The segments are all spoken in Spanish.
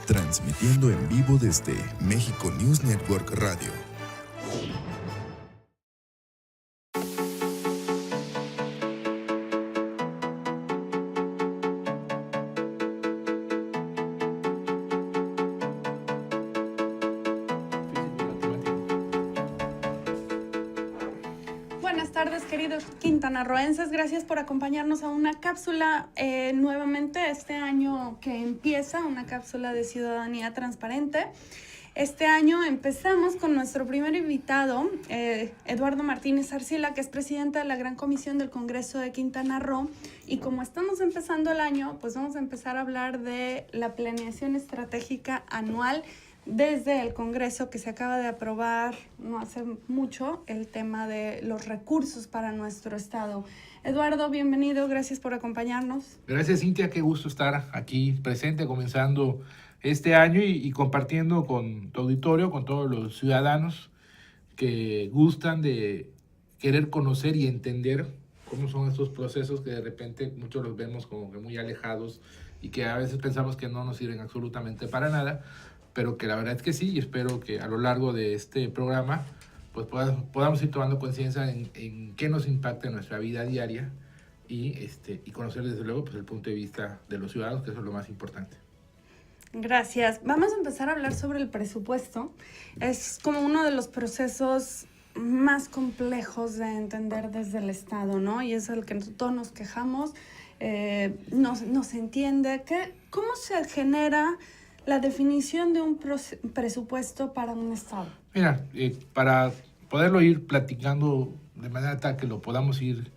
transmitiendo en vivo desde México News Network Radio. Buenas tardes, queridos quintanarroenses. Gracias por acompañarnos a una cápsula nuevamente este año que empieza, una cápsula de ciudadanía transparente. Este año empezamos con nuestro primer invitado, Eduardo Martínez Arcila, que es presidente de la Gran Comisión del Congreso de Quintana Roo. Y como estamos empezando el año, pues vamos a empezar a hablar de la planeación estratégica anual desde el Congreso, que se acaba de aprobar no hace mucho el tema de los recursos para nuestro estado. Eduardo, bienvenido, gracias por acompañarnos. Gracias, Cintia, qué gusto estar aquí presente, comenzando este año y compartiendo con tu auditorio, con todos los ciudadanos que gustan de querer conocer y entender cómo son estos procesos que de repente muchos los vemos como que muy alejados y que a veces pensamos que no nos sirven absolutamente para nada, pero que la verdad es que sí, y espero que a lo largo de este programa pues podamos ir tomando conciencia en qué nos impacta en nuestra vida diaria y conocer desde luego pues el punto de vista de los ciudadanos, que eso es lo más importante. Gracias. Vamos a empezar a hablar sobre el presupuesto. Es como uno de los procesos más complejos de entender desde el Estado, ¿no? Y es el que todos nos quejamos, no se entiende. ¿Cómo se genera la definición de un presupuesto para un estado? Mira, para poderlo ir platicando de manera tal que lo podamos ir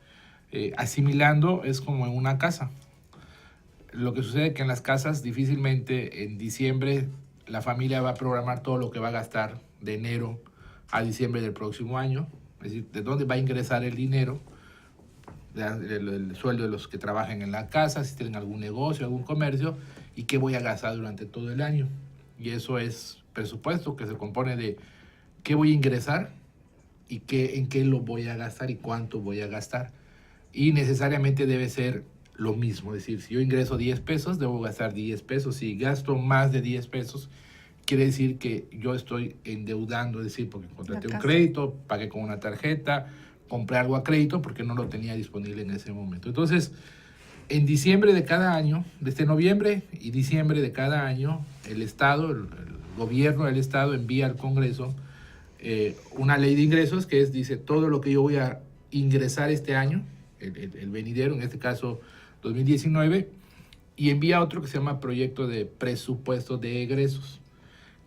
asimilando, es como en una casa. Lo que sucede es que en las casas difícilmente en diciembre la familia va a programar todo lo que va a gastar de enero a diciembre del próximo año, es decir, de dónde va a ingresar el dinero, el sueldo de los que trabajan en la casa, si tienen algún negocio, algún comercio, y qué voy a gastar durante todo el año. Y eso es presupuesto, que se compone de qué voy a ingresar y en qué lo voy a gastar y cuánto voy a gastar. Y necesariamente debe ser lo mismo, es decir, si yo ingreso 10 pesos, debo gastar 10 pesos. Si gasto más de 10 pesos, quiere decir que yo estoy endeudando, es decir, porque contraté un crédito, pagué con una tarjeta, compré algo a crédito porque no lo tenía disponible en ese momento. Entonces, en diciembre de cada año, desde noviembre y diciembre de cada año, el Estado, el gobierno del Estado envía al Congreso una ley de ingresos que dice todo lo que yo voy a ingresar este año, el venidero, en este caso 2019, y envía otro que se llama proyecto de presupuesto de egresos,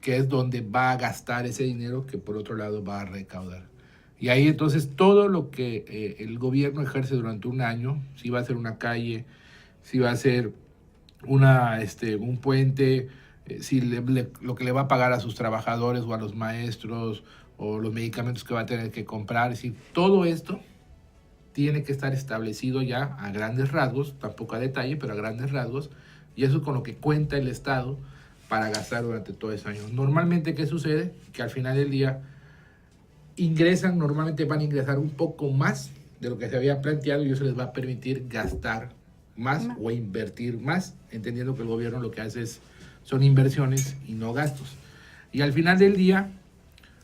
que es donde va a gastar ese dinero que por otro lado va a recaudar. Y ahí entonces todo lo que el gobierno ejerce durante un año, si va a ser una calle, si va a ser un puente, lo que le va a pagar a sus trabajadores o a los maestros o los medicamentos que va a tener que comprar, es decir, todo esto tiene que estar establecido ya a grandes rasgos, tampoco a detalle, pero a grandes rasgos, y eso es con lo que cuenta el Estado para gastar durante todo ese año. Normalmente, ¿qué sucede? Que al final del día normalmente van a ingresar un poco más de lo que se había planteado y eso les va a permitir gastar más o invertir más, entendiendo que el gobierno lo que hace son inversiones y no gastos. Y al final del día,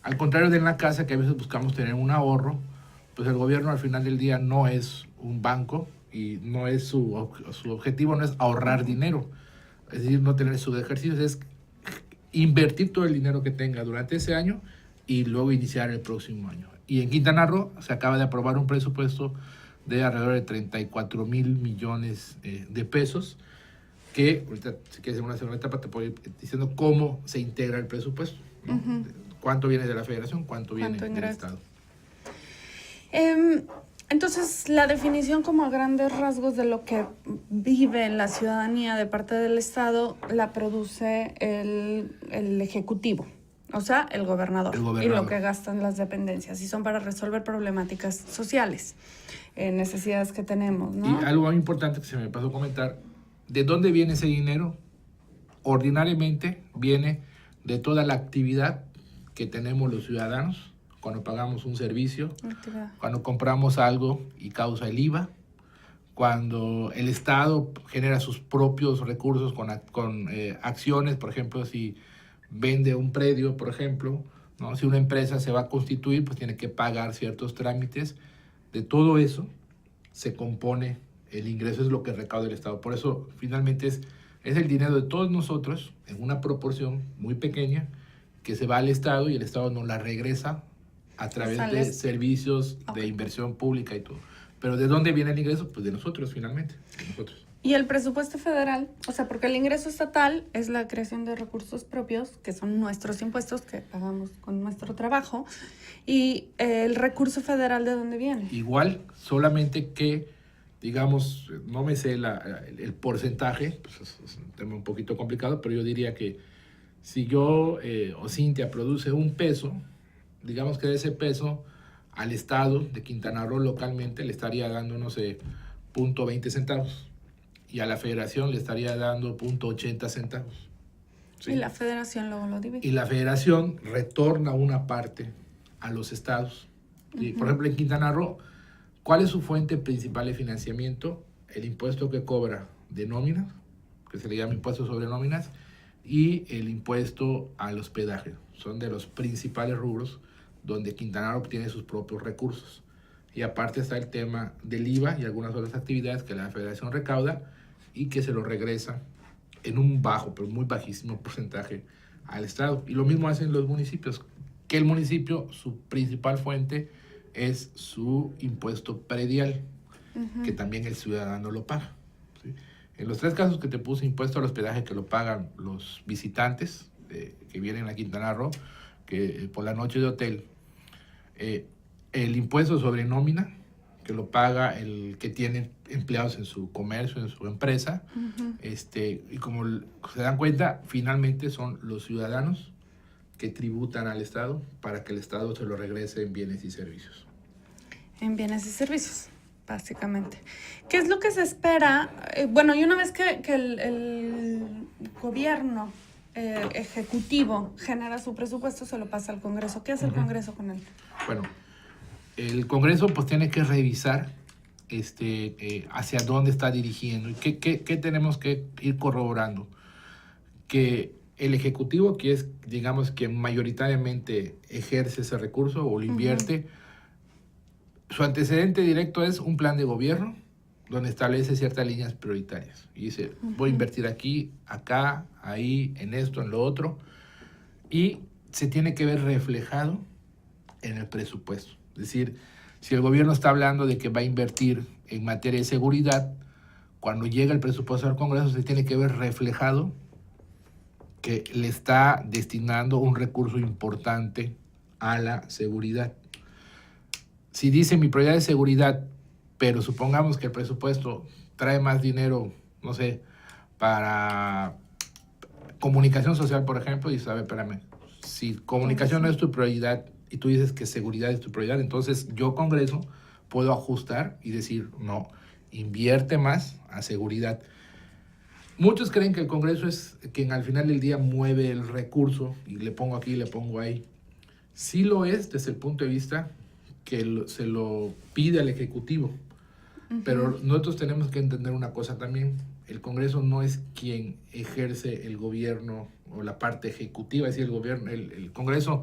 al contrario de en la casa, que a veces buscamos tener un ahorro, pues el gobierno al final del día no es un banco y no es su objetivo no es ahorrar dinero, es decir, no tener sus ejercicios, es invertir todo el dinero que tenga durante ese año y luego iniciar el próximo año. Y en Quintana Roo se acaba de aprobar un presupuesto de alrededor de 34 mil millones de pesos, que ahorita, si quieres en una segunda etapa, te puedo ir diciendo cómo se integra el presupuesto, ¿no? Cuánto viene de la federación, cuánto viene del Estado. Entonces, la definición como a grandes rasgos de lo que vive la ciudadanía de parte del Estado la produce el Ejecutivo, o sea, el gobernador, y lo que gastan las dependencias, y son para resolver problemáticas sociales, necesidades que tenemos, ¿no? Y algo muy importante que se me pasó a comentar, ¿de dónde viene ese dinero? Ordinariamente viene de toda la actividad que tenemos los ciudadanos, cuando pagamos un servicio, cuando compramos algo y causa el IVA, cuando el Estado genera sus propios recursos con acciones, por ejemplo, si vende un predio, por ejemplo, ¿no? Si una empresa se va a constituir, pues tiene que pagar ciertos trámites. De todo eso se compone el ingreso, es lo que recauda el Estado. Por eso, finalmente, es el dinero de todos nosotros, en una proporción muy pequeña, que se va al Estado y el Estado nos la regresa a través de servicios de inversión pública y todo. Pero ¿de dónde viene el ingreso? Pues de nosotros, finalmente, de nosotros. Y el presupuesto federal, o sea, porque el ingreso estatal es la creación de recursos propios, que son nuestros impuestos que pagamos con nuestro trabajo, y el recurso federal, ¿de dónde viene? Igual, solamente que, digamos, no me sé el porcentaje, pues es un tema un poquito complicado, pero yo diría que si yo o Cintia produce $1, digamos que de ese peso al Estado de Quintana Roo localmente le estaría dando, no sé, 0.20 centavos. Y a la Federación le estaría dando 0.80 centavos. ¿Sí? Y la Federación luego lo divide. Y la Federación retorna una parte a los estados. ¿Sí? Por ejemplo, en Quintana Roo, ¿cuál es su fuente principal de financiamiento? El impuesto que cobra de nóminas, que se le llama impuesto sobre nóminas, y el impuesto al hospedaje. Son de los principales rubros donde Quintana Roo obtiene sus propios recursos. Y aparte está el tema del IVA y algunas otras actividades que la Federación recauda y que se lo regresa en un bajo, pero muy bajísimo porcentaje al Estado. Y lo mismo hacen los municipios, que el municipio, su principal fuente es su impuesto predial, que también el ciudadano lo paga. ¿Sí? En los 3 casos que te puse, impuesto al hospedaje que lo pagan los visitantes que vienen a Quintana Roo, que por la noche de hotel, el impuesto sobre nómina, que lo paga el que tiene empleados en su comercio, en su empresa, y como se dan cuenta, finalmente son los ciudadanos que tributan al Estado para que el Estado se lo regrese en bienes y servicios. En bienes y servicios, básicamente. ¿Qué es lo que se espera? Bueno, y una vez que el gobierno ejecutivo genera su presupuesto, se lo pasa al Congreso. ¿Qué hace el Congreso con él? Bueno, el Congreso pues tiene que revisar hacia dónde está dirigiendo y qué tenemos que ir corroborando. Que el Ejecutivo, que es, digamos, quien mayoritariamente ejerce ese recurso o lo invierte, su antecedente directo es un plan de gobierno donde establece ciertas líneas prioritarias. Y dice, voy a invertir aquí, acá, ahí, en esto, en lo otro. Y se tiene que ver reflejado en el presupuesto. Es decir, si el gobierno está hablando de que va a invertir en materia de seguridad, cuando llega el presupuesto al Congreso se tiene que ver reflejado que le está destinando un recurso importante a la seguridad. Si dice mi prioridad es seguridad, pero supongamos que el presupuesto trae más dinero, no sé, para comunicación social, por ejemplo, y sabe, espérame, si comunicación no es tu prioridad y tú dices que seguridad es tu prioridad, entonces yo, Congreso, puedo ajustar y decir, no, invierte más a seguridad. Muchos creen que el Congreso es quien al final del día mueve el recurso, y le pongo aquí, le pongo ahí. Sí lo es desde el punto de vista que se lo pide al Ejecutivo, pero nosotros tenemos que entender una cosa también. El Congreso no es quien ejerce el gobierno o la parte ejecutiva, es decir, el Congreso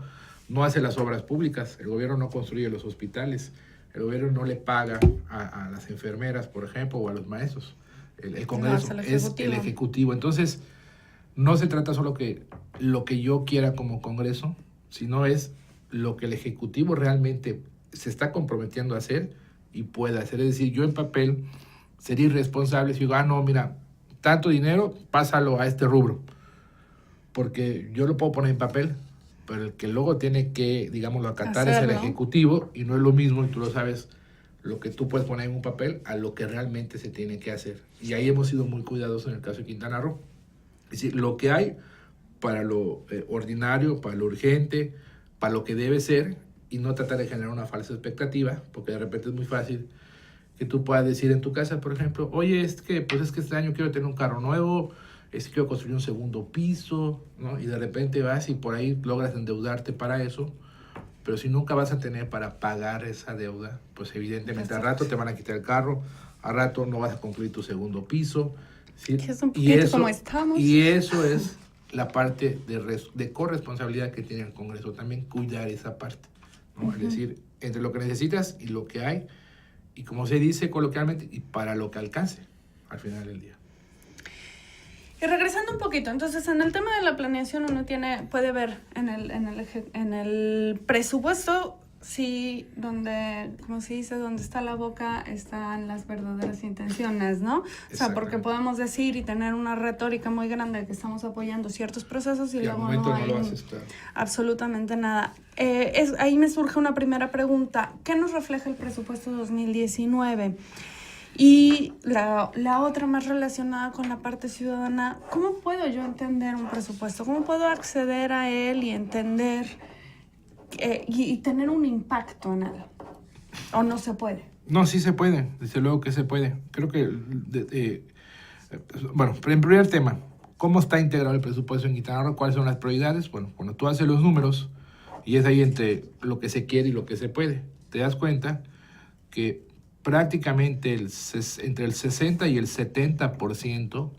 no hace las obras públicas, el gobierno no construye los hospitales, el gobierno no le paga a las enfermeras, por ejemplo, o a los maestros. El Congreso es el Ejecutivo. Entonces, no se trata solo que lo que yo quiera como Congreso, sino es lo que el Ejecutivo realmente se está comprometiendo a hacer y puede hacer. Es decir, yo en papel sería irresponsable si digo, no, mira, tanto dinero, pásalo a este rubro. Porque yo lo puedo poner en papel, pero el que luego tiene que, digámoslo, acatar es el Ejecutivo, y no es lo mismo, y tú lo sabes, lo que tú puedes poner en un papel a lo que realmente se tiene que hacer. Y ahí hemos sido muy cuidadosos en el caso de Quintana Roo. Es decir, lo que hay para lo ordinario, para lo urgente, para lo que debe ser, y no tratar de generar una falsa expectativa, porque de repente es muy fácil que tú puedas decir en tu casa, por ejemplo, oye, es que este año quiero tener un carro nuevo, quiero construir un segundo piso, ¿no? Y de repente vas y por ahí logras endeudarte para eso, pero si nunca vas a tener para pagar esa deuda, pues evidentemente al rato te van a quitar el carro, a rato no vas a concluir tu segundo piso. ¿Sí? Que es un poquito como estamos. Y eso es la parte de corresponsabilidad que tiene el Congreso también, cuidar esa parte, ¿no? Es decir, entre lo que necesitas y lo que hay, y como se dice coloquialmente, y para lo que alcance al final del día. Y regresando un poquito, entonces en el tema de la planeación uno puede ver en el presupuesto, sí, donde, como se dice, donde está la boca están las verdaderas intenciones, ¿no? O sea, porque podemos decir y tener una retórica muy grande de que estamos apoyando ciertos procesos y luego no hay absolutamente nada. Ahí me surge una primera pregunta. ¿Qué nos refleja el presupuesto 2019? Y la otra más relacionada con la parte ciudadana, ¿cómo puedo yo entender un presupuesto? ¿Cómo puedo acceder a él y entender y tener un impacto en él? ¿O no se puede? No, sí se puede, desde luego que se puede. Creo que, bueno, en primer tema, ¿cómo está integrado el presupuesto en Quintana Roo? ¿Cuáles son las prioridades? Bueno, cuando tú haces los números, y es ahí entre lo que se quiere y lo que se puede, te das cuenta que prácticamente entre el 60 y el 70%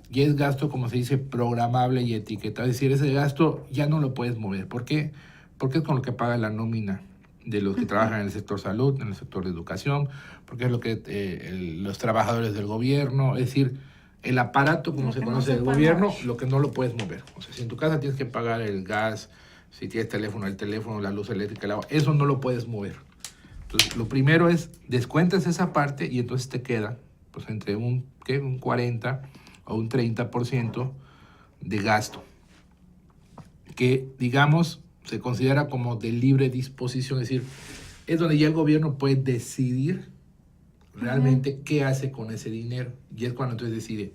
ya es gasto, como se dice, programable y etiquetado. Es decir, ese gasto ya no lo puedes mover. ¿Por qué? Porque es con lo que paga la nómina de los que trabajan en el sector salud, en el sector de educación, porque es lo que los trabajadores del gobierno, es decir, el aparato, como se conoce del gobierno, lo que no lo puedes mover. O sea, si en tu casa tienes que pagar el gas, si tienes teléfono, el teléfono, la luz eléctrica, el agua, eso no lo puedes mover. Entonces, lo primero es, descuentas esa parte y entonces te queda pues entre un 40 o un 30% de gasto, que digamos se considera como de libre disposición, es decir, es donde ya el gobierno puede decidir realmente qué hace con ese dinero, y es cuando entonces decide,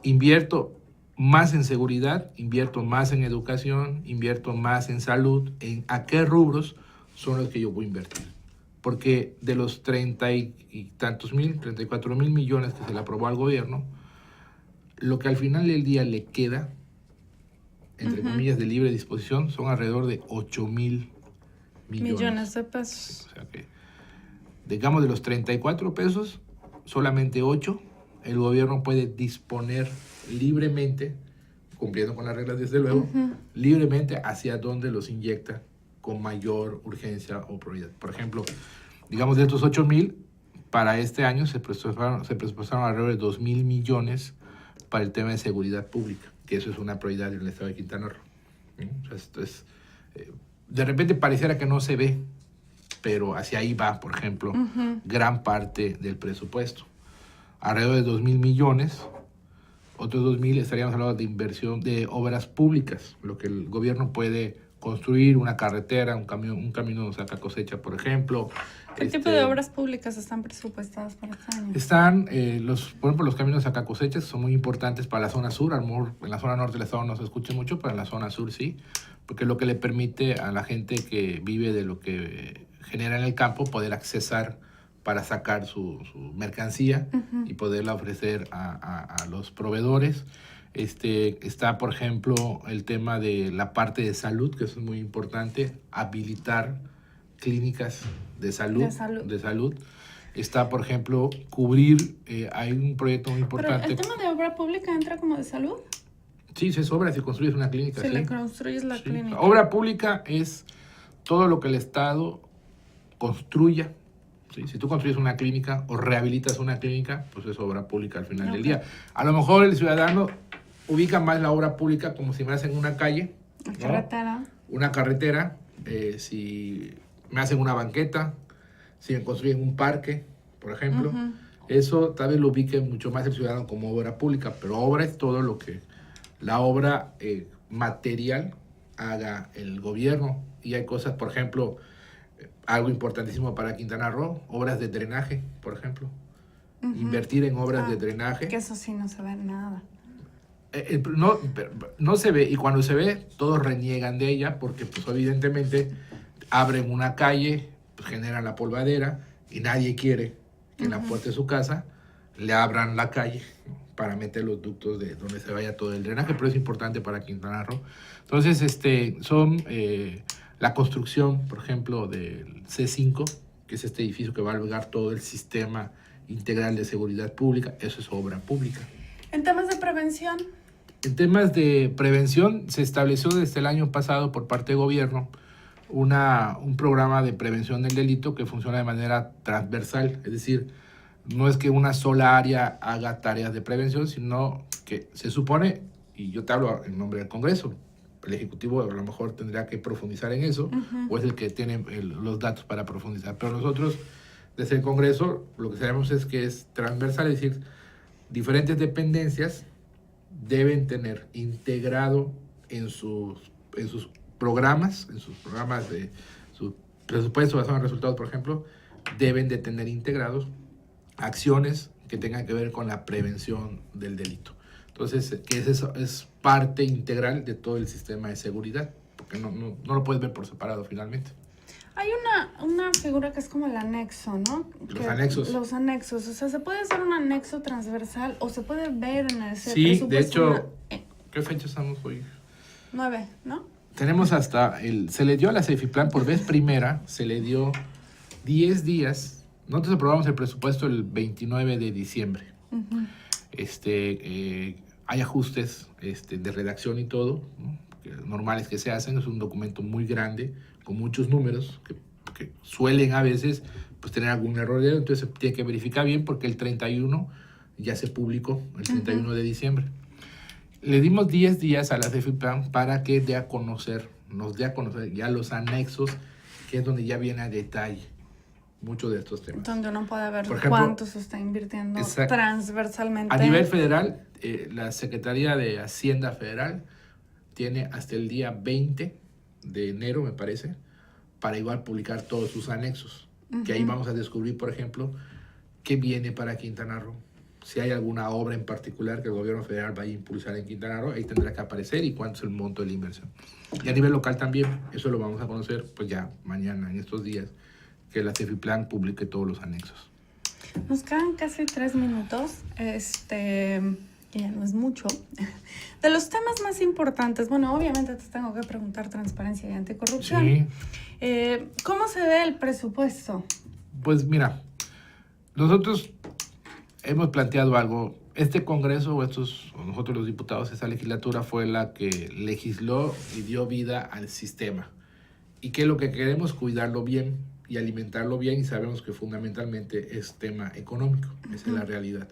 invierto más en seguridad, invierto más en educación, invierto más en salud, a qué rubros son los que yo voy a invertir. Porque de los 34 mil millones que se le aprobó al gobierno, lo que al final del día le queda, entre comillas, de libre disposición, son alrededor de 8 mil millones de pesos. O sea que, digamos, de los 34 pesos, solamente 8, el gobierno puede disponer libremente, cumpliendo con las reglas desde luego, libremente hacia dónde los inyecta con mayor urgencia o prioridad. Por ejemplo, digamos de estos 8 mil, para este año se presupuestaron alrededor de 2 mil millones para el tema de seguridad pública, que eso es una prioridad en el estado de Quintana Roo. O sea, esto es, de repente pareciera que no se ve, pero hacia ahí va, por ejemplo, gran parte del presupuesto. Alrededor de 2 mil millones, otros 2 mil estaríamos hablando de inversión de obras públicas, lo que el gobierno puede construir, una carretera, un camino saca cosecha, por ejemplo. ¿Qué tipo de obras públicas están presupuestadas para este año? Están, por ejemplo, los caminos saca cosechas son muy importantes para la zona sur. A lo mejor en la zona norte del estado no se escucha mucho, pero en la zona sur sí, porque es lo que le permite a la gente que vive de lo que genera en el campo poder accesar para sacar su mercancía y poderla ofrecer a los proveedores. Está, por ejemplo, el tema de la parte de salud, que eso es muy importante, habilitar clínicas de salud. Está, por ejemplo, cubrir, hay un proyecto muy importante. ¿Pero el tema de obra pública entra como de salud? Sí, es obra, si construyes una clínica. Si le construyes la clínica. Obra pública es todo lo que el Estado construya. ¿Sí? Si tú construyes una clínica o rehabilitas una clínica, pues es obra pública al final del día. A lo mejor el ciudadano ubica más la obra pública como si me hacen una calle, una carretera, si me hacen una banqueta, si me construyen un parque, por ejemplo. Eso tal vez lo ubique mucho más el ciudadano como obra pública, pero obra es todo lo que la obra material haga el gobierno. Y hay cosas, por ejemplo, algo importantísimo para Quintana Roo, obras de drenaje, por ejemplo. Invertir en obras de drenaje. Que eso sí no se ve nada. No se ve, y cuando se ve, todos reniegan de ella, porque pues evidentemente abren una calle, pues, generan la polvadera, y nadie quiere que en la puerta de su casa le abran la calle para meter los ductos de donde se vaya todo el drenaje, pero es importante para Quintana Roo. Entonces, son la construcción, por ejemplo, del C5, que es este edificio que va a albergar todo el sistema integral de seguridad pública, eso es obra pública. En temas de prevención. En temas de prevención, se estableció desde el año pasado por parte del gobierno un programa de prevención del delito que funciona de manera transversal, es decir, no es que una sola área haga tareas de prevención, sino que se supone, y yo te hablo en nombre del Congreso, el Ejecutivo a lo mejor tendrá que profundizar en eso, o es el que tiene los datos para profundizar, pero nosotros desde el Congreso lo que sabemos es que es transversal, es decir, diferentes dependencias deben tener integrado en sus programas de su presupuesto basado en resultados, por ejemplo, deben de tener integrados acciones que tengan que ver con la prevención del delito. Entonces, que eso es parte integral de todo el sistema de seguridad, porque no lo puedes ver por separado finalmente. Hay una figura que es como el anexo, ¿no? Anexos. Los anexos. O sea, ¿se puede hacer un anexo transversal o se puede ver en ese presupuesto? Sí, de hecho, ¿qué fecha estamos hoy? 9, ¿no? Tenemos se le dio a la CEFIPLAN por vez primera, se le dio 10 días. Nosotros aprobamos el presupuesto el 29 de diciembre. Uh-huh. Hay ajustes de redacción y todo, ¿no? Normales que se hacen. Es un documento muy grande, con muchos números, que suelen a veces pues, tener algún error, entonces se tiene que verificar bien porque el 31 ya se publicó, el 31 de diciembre. Le dimos 10 días a la CEFIPLAN para que nos dé a conocer ya los anexos, que es donde ya viene a detalle muchos de estos temas. Donde uno puede ver, por ejemplo, cuánto se está invirtiendo transversalmente. A nivel federal, la Secretaría de Hacienda Federal tiene hasta el día 20 de enero, me parece, para igual publicar todos sus anexos. Uh-huh. Que ahí vamos a descubrir, por ejemplo, qué viene para Quintana Roo. Si hay alguna obra en particular que el gobierno federal vaya a impulsar en Quintana Roo, ahí tendrá que aparecer y cuánto es el monto de la inversión. Y a nivel local también, eso lo vamos a conocer pues ya mañana, en estos días, que la CEFIPLAN publique todos los anexos. Nos quedan casi 3 minutos, que ya no es mucho. De los temas más importantes, bueno, obviamente te tengo que preguntar transparencia y anticorrupción. Sí. ¿Cómo se ve el presupuesto? Pues mira, nosotros hemos planteado algo. Este Congreso, nosotros los diputados, esta legislatura fue la que legisló y dio vida al sistema. Y que lo que queremos cuidarlo bien y alimentarlo bien, y sabemos que fundamentalmente es tema económico, esa es la realidad.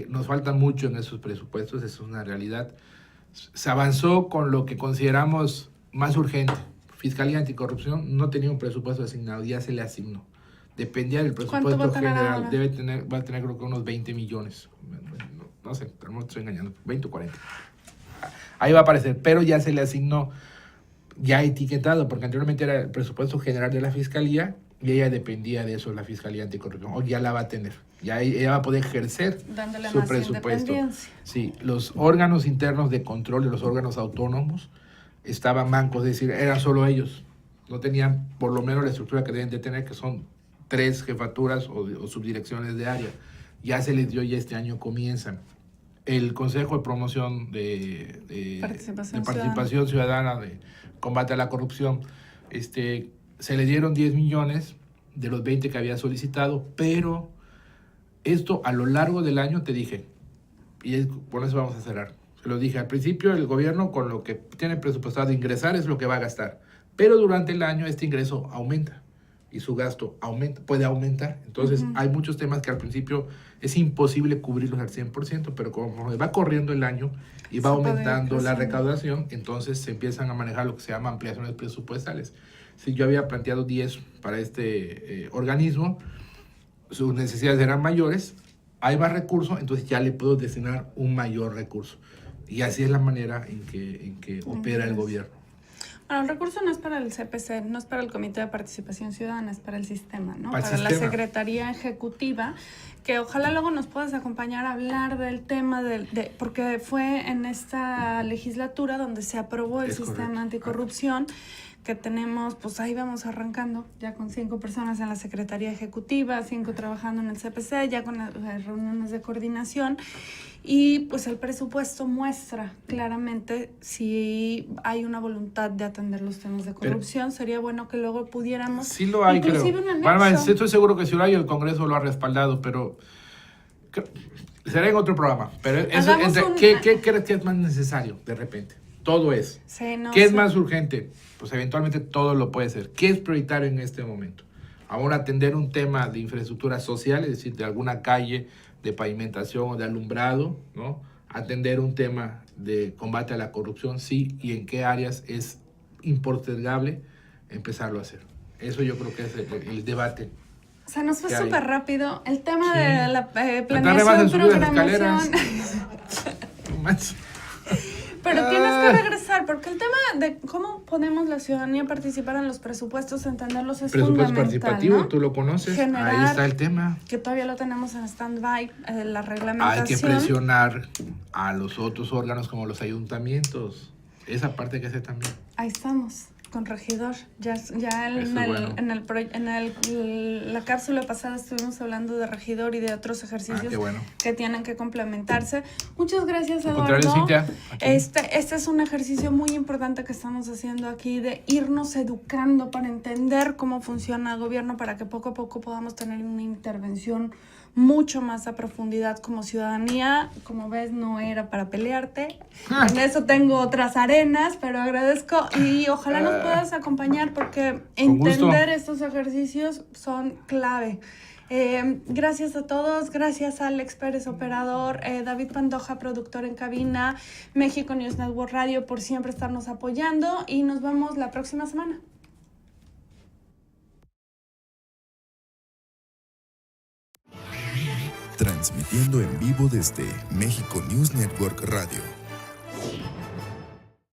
Nos falta mucho en esos presupuestos, eso es una realidad. Se avanzó con lo que consideramos más urgente. Fiscalía Anticorrupción no tenía un presupuesto asignado, ya se le asignó. Dependía del presupuesto general, va a tener creo que unos 20 millones, no sé, pero no estoy engañando, 20 o 40. Ahí va a aparecer, pero ya se le asignó, ya etiquetado, porque anteriormente era el presupuesto general de la Fiscalía y ella dependía de eso, la Fiscalía Anticorrupción. Hoy ya la va a tener, ya ella va a poder ejercer dándole su más presupuesto. Sí, los órganos internos de control de los órganos autónomos estaban mancos, es decir, eran solo ellos. No tenían por lo menos la estructura que deben de tener, que son 3 jefaturas o subdirecciones de área. Ya se les dio y este año comienzan. El Consejo de Promoción de Participación Ciudadana, de Combate a la Corrupción, se le dieron 10 millones de los 20 que había solicitado, pero esto a lo largo del año te dije, y por eso vamos a cerrar. Se lo dije al principio, el gobierno con lo que tiene presupuestado ingresar es lo que va a gastar, pero durante el año este ingreso aumenta y su gasto puede aumentar. Entonces hay muchos temas que al principio es imposible cubrirlos al 100%, pero como va corriendo el año y va aumentando la recaudación, entonces se empiezan a manejar lo que se llama ampliaciones presupuestales. Si yo había planteado 10 para este organismo, sus necesidades eran mayores, hay más recursos, entonces ya le puedo destinar un mayor recurso. Y así es la manera en que opera el gobierno. Bueno, el recurso no es para el CPC, no es para el Comité de Participación Ciudadana, es para el sistema, ¿no? Para la Secretaría Ejecutiva, que ojalá luego nos puedas acompañar a hablar del tema, porque fue en esta legislatura donde se aprobó el sistema anticorrupción, que tenemos, pues ahí vamos arrancando, ya con 5 personas en la Secretaría Ejecutiva, 5 trabajando en el CPC, ya con las reuniones de coordinación, y pues el presupuesto muestra claramente si hay una voluntad de atender los temas de corrupción. Sería bueno que luego pudiéramos... Sí lo hay, creo. Inclusive un anexo. Bárbara, estoy seguro que sí lo hay, el Congreso lo ha respaldado, pero será en otro programa. Pero eso, ¿qué crees que es más necesario de repente? Todo es. Sí, no ¿Qué es sé. más urgente? Pues eventualmente todo lo puede ser. ¿Qué es prioritario en este momento? Ahora atender un tema de infraestructura social, es decir, de alguna calle, de pavimentación o de alumbrado, ¿no? Atender un tema de combate a la corrupción, sí, y en qué áreas es impostergable empezarlo a hacer. Eso yo creo que es el debate. O sea, nos fue ¿Qué hay? súper rápido. El tema Sí. de la Tarde más planeación, en subir las programación. escaleras. No manches. Pero tienes que regresar, porque el tema de cómo podemos la ciudadanía participar en los presupuestos, entenderlos es Presupuesto fundamental, participativo, ¿no? tú lo conoces. Generar, Ahí está el tema. que todavía lo tenemos en stand-by, la Hay reglamentación. que presionar a los otros órganos como los ayuntamientos. Esa parte hay que hacer también. Ahí estamos, con regidor. Ya en, Eso es bueno. la cápsula pasada estuvimos hablando de regidor y de otros ejercicios Qué bueno. que tienen que complementarse. Muchas gracias, Al contrario, Eduardo. Cintia, aquí. Este es un ejercicio muy importante que estamos haciendo aquí de irnos educando para entender cómo funciona el gobierno, para que poco a poco podamos tener una intervención mucho más a profundidad como ciudadanía. Como ves, no era para pelearte. En eso tengo otras arenas, pero agradezco y ojalá nos puedas acompañar, porque Con gusto. entender estos ejercicios son clave. Gracias a todos, gracias al Express operador, David Pantoja, productor en cabina, México News Network Radio, por siempre estarnos apoyando, y nos vemos la próxima semana. Transmitiendo en vivo desde México News Network Radio.